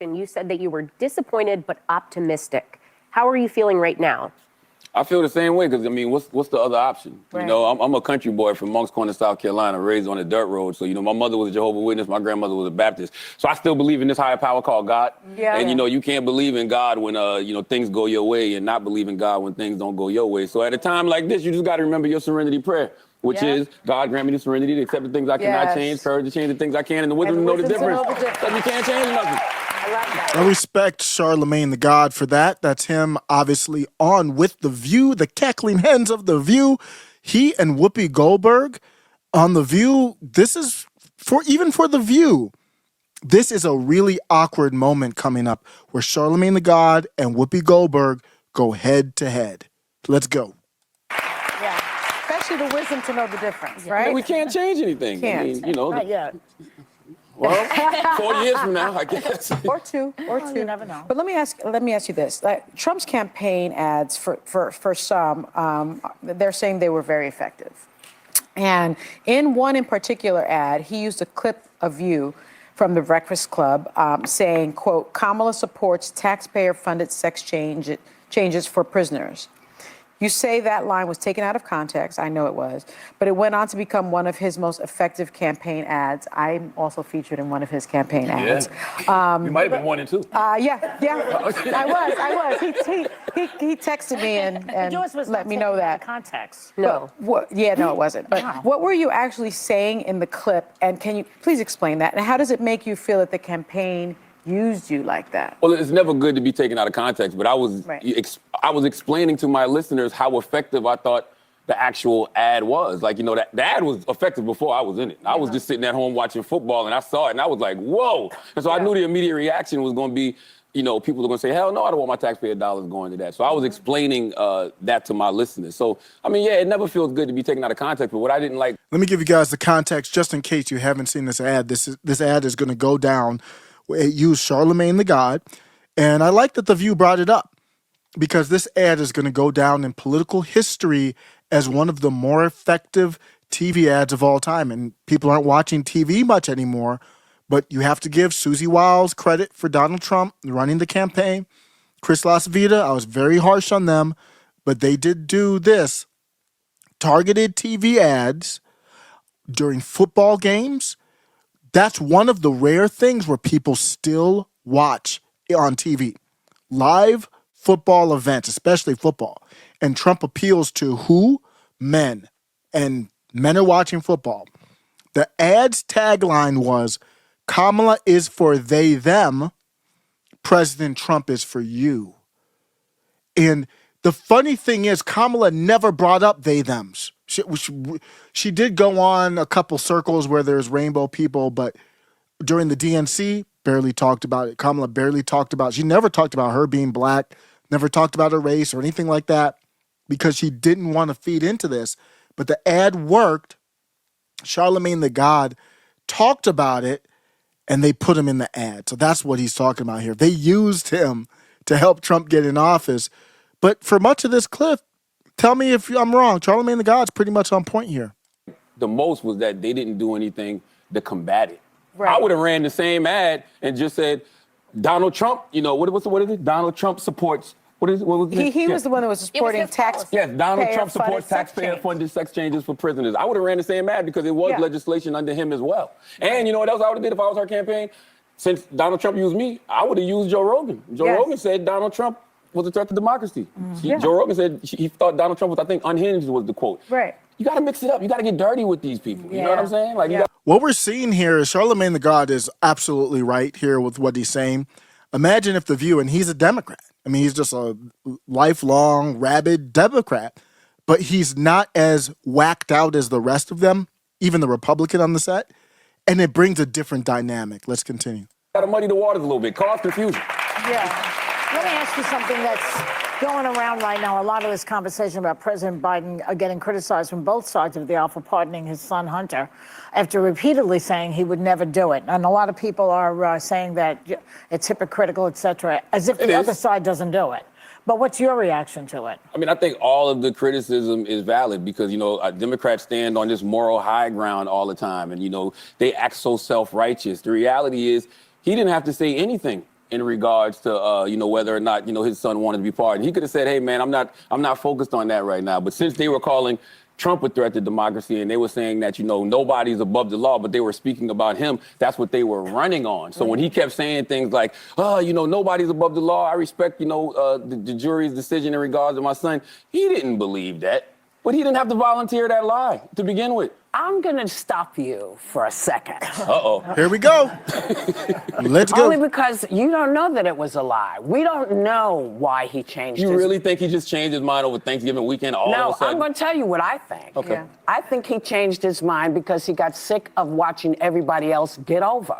And you said that you were disappointed but optimistic. How are you feeling right now? I feel the same way because, I mean, what's the other option? Right. You know, I'm a country boy from Moncks Corner, South Carolina, raised on a dirt road. So, you know, my mother was a Jehovah's Witness, my grandmother was a Baptist. So I still believe in this higher power called God. Yeah. And, you know, you can't believe in God when, you know, things go your way and not believe in God when things don't go your way. So at a time like this, you just got to remember your serenity prayer, which is, God grant me the serenity to accept the things I cannot change, courage to change the things I can, and the wisdom to know the difference. Because you can't change nothing. I respect Charlamagne Tha God for that. That's him, obviously, on with The View, the cackling hens of The View. He and Whoopi Goldberg on The View. This is, even for The View, this is a really awkward moment coming up where Charlamagne Tha God and Whoopi Goldberg go head to head. Let's go. Yeah, especially the wisdom to know the difference, right? I mean, we can't change anything. Can't. I mean, you know. Not yet. Well, 4 years from now, I guess. Or two. You never know. But let me ask you this: Trump's campaign ads for some, they're saying they were very effective, and in one in particular ad, he used a clip of you from the Breakfast Club saying, "quote Kamala supports taxpayer-funded sex changes for prisoners." You say that line was taken out of context. I know it was. But it went on to become one of his most effective campaign ads. I'm also featured in one of his campaign ads. You might have been 1 and 2. Yeah. I was. He texted me and Yours was let me know that. Context. No. No, it wasn't. But what were you actually saying in the clip? And can you please explain that? And how does it make you feel that the campaign used you like that? Well, it's never good to be taken out of context, but I was explaining to my listeners how effective I thought the actual ad was. Like, you know, the ad was effective before I was in it. I was just sitting at home watching football, and I saw it, and I was like, whoa. And so I knew the immediate reaction was going to be, you know, people are going to say, hell no, I don't want my taxpayer dollars going to that. So I was explaining that to my listeners. So, I mean, yeah, it never feels good to be taken out of context, but what I didn't like... Let me give you guys the context just in case you haven't seen this ad. This ad is going to go down. It used Charlamagne Tha God, and I like that The View brought it up because this ad is going to go down in political history as one of the more effective TV ads of all time. And people aren't watching TV much anymore, but you have to give Susie Wiles credit for Donald Trump running the campaign. Chris LaSvita, I was very harsh on them, but they did do this. Targeted TV ads during football games. That's one of the rare things where people still watch on TV. Live football events, especially football. And Trump appeals to who? Men. And men are watching football. The ad's tagline was, Kamala is for they, them. President Trump is for you. And the funny thing is, Kamala never brought up they, thems. She did go on a couple circles where there's rainbow people, but during the DNC, barely talked about it. Kamala barely talked about it. She never talked about her being black, never talked about her race or anything like that because she didn't want to feed into this. But the ad worked. Charlamagne Tha God talked about it, and they put him in the ad. So that's what he's talking about here. They used him to help Trump get in office. But for much of this clip, tell me if I'm wrong. Charlamagne Tha God's pretty much on point here. The most was that they didn't do anything to combat it. Right. I would have ran the same ad and just said, Donald Trump, you know, what is it? Donald Trump supports, what was it? He was the one that was supporting tax. Yes, Donald Trump supports taxpayer-funded sex changes for prisoners. I would have ran the same ad because it was legislation under him as well. And you know what else I would have did if I was our campaign? Since Donald Trump used me, I would have used Joe Rogan. Joe Rogan said Donald Trump was a threat to democracy. Joe Rogan said he thought Donald Trump was, I think, unhinged was the quote. Right. You got to mix it up. You got to get dirty with these people. You know what I'm saying? Like, What we're seeing here is Charlamagne Tha God is absolutely right here with what he's saying. Imagine if The View, and he's a Democrat. I mean, he's just a lifelong, rabid Democrat, but he's not as whacked out as the rest of them, even the Republican on the set, and it brings a different dynamic. Let's continue. Got to muddy the waters a little bit, cause confusion. Yeah. Let me ask you something that's going around right now. A lot of this conversation about President Biden getting criticized from both sides of the aisle for pardoning his son Hunter after repeatedly saying he would never do it. And a lot of people are saying that it's hypocritical, et cetera, as if the other side doesn't do it. But what's your reaction to it? I mean, I think all of the criticism is valid because, you know, Democrats stand on this moral high ground all the time. And, you know, they act so self-righteous. The reality is he didn't have to say anything in regards to whether or not his son wanted to be pardoned. He could have said, "Hey man, I'm not focused on that right now." But since they were calling Trump a threat to democracy, and they were saying that nobody's above the law, but they were speaking about him, that's what they were running on. So when he kept saying things like, "Oh, nobody's above the law. I respect the jury's decision in regards to my son," he didn't believe that. But he didn't have to volunteer that lie to begin with. I'm going to stop you for a second. Uh-oh. Here we go. Let's go. Only because you don't know that it was a lie. We don't know why he changed You his really think he just changed his mind over Thanksgiving weekend all No, of a sudden? I'm going to tell you what I think. Okay. Yeah. I think he changed his mind because he got sick of watching everybody else get over.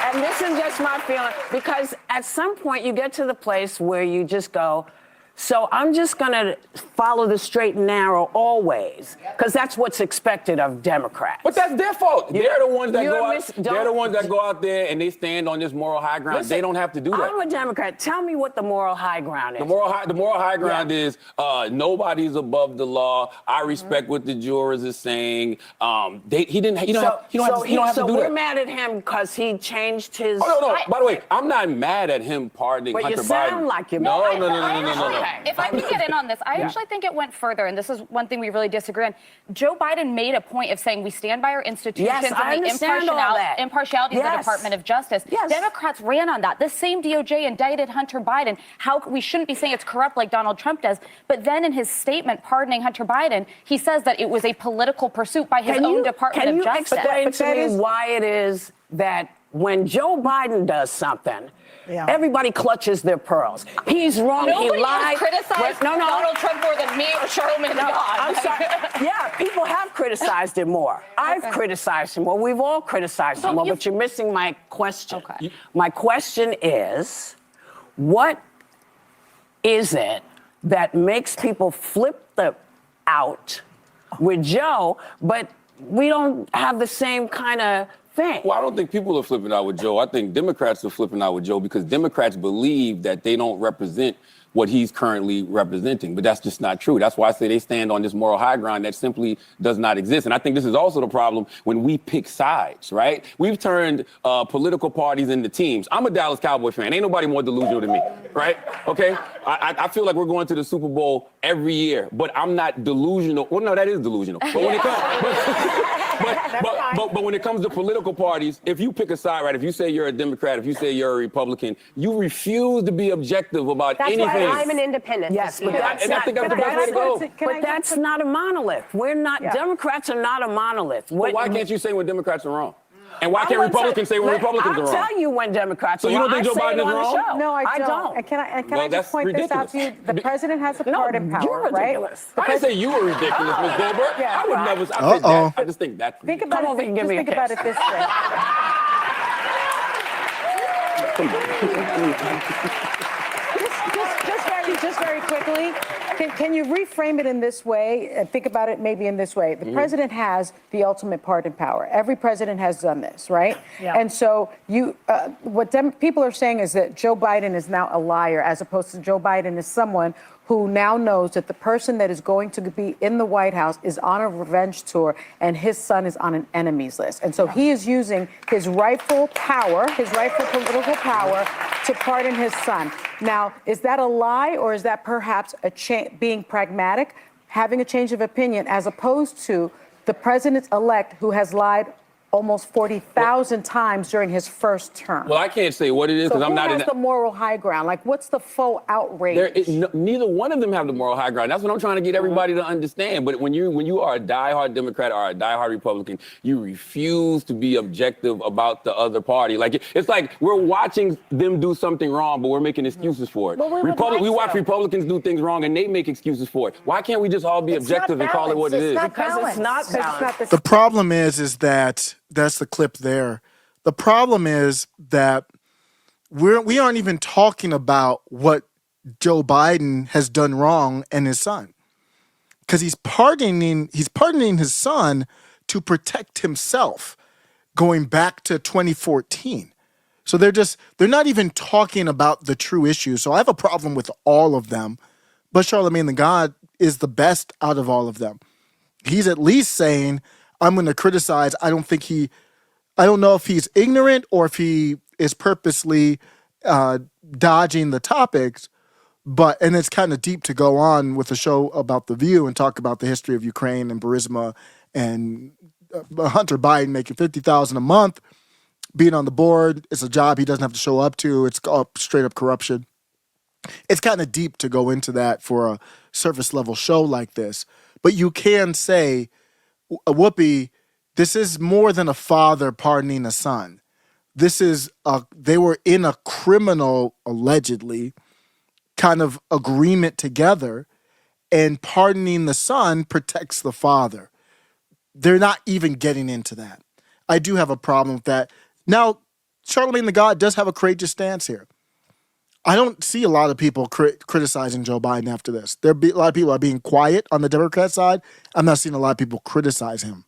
And this is just my feeling, because at some point you get to the place where you just go, so I'm just going to follow the straight and narrow always, because that's what's expected of Democrats. But that's their fault. They're the ones that They're the ones that go out there and they stand on this moral high ground. Listen, they don't have to do that. I'm a Democrat. Tell me what the moral high ground is. The moral high ground is nobody's above the law. I respect what the jurors are saying. He don't have to do that. So we're mad at him because he changed his. Oh no! By the way, I'm not mad at him pardoning But Hunter you sound Biden. like you're No. Okay, if I can get in on this, I actually think it went further, and this is one thing we really disagree on. Joe Biden made a point of saying we stand by our institutions Yes, I and the understand all that. impartiality of the Department of Justice. Yes. Democrats ran on that. The same DOJ indicted Hunter Biden. How we shouldn't be saying it's corrupt like Donald Trump does. But then in his statement pardoning Hunter Biden, he says that it was a political pursuit by his own Department of Justice. Can you explain to me why it is that when Joe Biden does something, everybody clutches their pearls? He's wrong. Nobody he lied. has criticized Donald Trump more than me or Charlamagne Tha God. I'm sorry. Yeah, people have criticized him more. I've criticized him more. We've all criticized him more. But you're missing my question. Okay. My question is, what is it that makes people flip out with Joe, but we don't have the same kind of thing? Well, I don't think people are flipping out with Joe. I think Democrats are flipping out with Joe because Democrats believe that they don't represent what he's currently representing. But that's just not true. That's why I say they stand on this moral high ground that simply does not exist. And I think this is also the problem when we pick sides, right? We've turned political parties into teams. I'm a Dallas Cowboy fan. Ain't nobody more delusional than me, right? Okay? I feel like we're going to the Super Bowl every year, but I'm not delusional. Well, no, that is delusional. But when it comes, but when it comes to political parties, if you pick a side, right, if you say you're a Democrat, if you say you're a Republican, you refuse to be objective about That's anything. why I'm an independent. Yes, but I think that's the best way to go. But that's not a monolith. We're not, Democrats are not a monolith. But why can't you say when Democrats are wrong? And why can't Republicans say when Republicans are wrong? I'll tell you when Democrats are So you wrong. don't think Joe I say Biden it is on the wrong? show. No, I don't. don't. And can I Well, just point this out to you? The president has a No, pardon power, you're right? ridiculous. I didn't say you were ridiculous, Ms. Goldberg. Yeah. I would never. I think that. I just think that's Think ridiculous. about Come it. over and give Just me a think about kiss. it this way. Just very quickly. Can you reframe it in this way? Think about it maybe in this way. The president has the ultimate pardon power. Every president has done this, right? Yeah. And so people are saying is that Joe Biden is now a liar, as opposed to Joe Biden is someone who now knows that the person that is going to be in the White House is on a revenge tour and his son is on an enemies list. And so he is using his rightful power, his rightful political power, to pardon his son. Now, is that a lie, or is that perhaps being pragmatic, having a change of opinion, as opposed to the president-elect who has lied almost 40,000 times during his first term? Well, I can't say what it is because So I'm not in who has the moral high ground? Like, what's the faux outrage? neither one of them have the moral high ground. That's what I'm trying to get everybody to understand. But when you are a diehard Democrat or a diehard Republican, you refuse to be objective about the other party. Like it's like we're watching them do something wrong, but we're making excuses for it. Well, we watch Republicans do things wrong and they make excuses for it. Why can't we just all be objective and call it what it is? Because it's not balanced. The problem is that that's the clip there. The problem is that we aren't even talking about what Joe Biden has done wrong and his son, because he's pardoning his son to protect himself, going back to 2014. So they're not even talking about the true issue. So I have a problem with all of them, but Charlamagne Tha God is the best out of all of them. He's at least saying, I'm going to criticize. I don't think he I don't know if he's ignorant or if he is purposely dodging the topics, and it's kind of deep to go on with a show about The View and talk about the history of Ukraine and Burisma and Hunter Biden making $50,000 a month, being on the board. It's a job he doesn't have to show up to. It's straight up corruption. It's kind of deep to go into that for a surface level show like this. But you can say, Whoopi, this is more than a father pardoning a son. This is they were in a criminal, allegedly, kind of agreement together, and pardoning the son protects the father. They're not even getting into that. I do have a problem with that. Now, Charlamagne Tha God does have a courageous stance here. I don't see a lot of people criticizing Joe Biden after this. A lot of people are being quiet on the Democrat side. I'm not seeing a lot of people criticize him.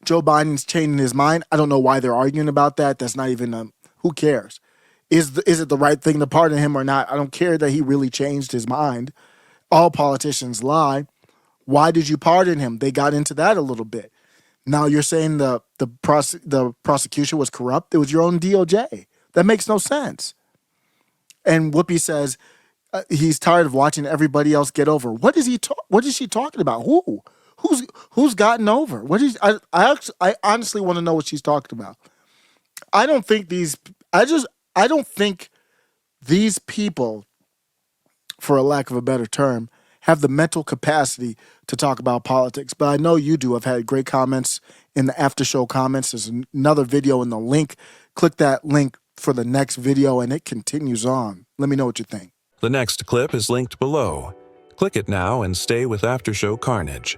Joe Biden's changing his mind. I don't know why they're arguing about that. That's not even who cares? Is it the right thing to pardon him or not? I don't care that he really changed his mind. All politicians lie. Why did you pardon him? They got into that a little bit. Now you're saying the prosecution was corrupt. It was your own DOJ. That makes no sense. And Whoopi says he's tired of watching everybody else get over. What is she talking about? Who's gotten over? I honestly want to know what she's talking about. I don't think these people, for a lack of a better term, have the mental capacity to talk about politics. But I know you do. I've had great comments in the after show comments. There's another video in the link. Click that link for the next video, and it continues on. Let me know what you think. The next clip is linked below. Click it now and stay with After Show Carnage.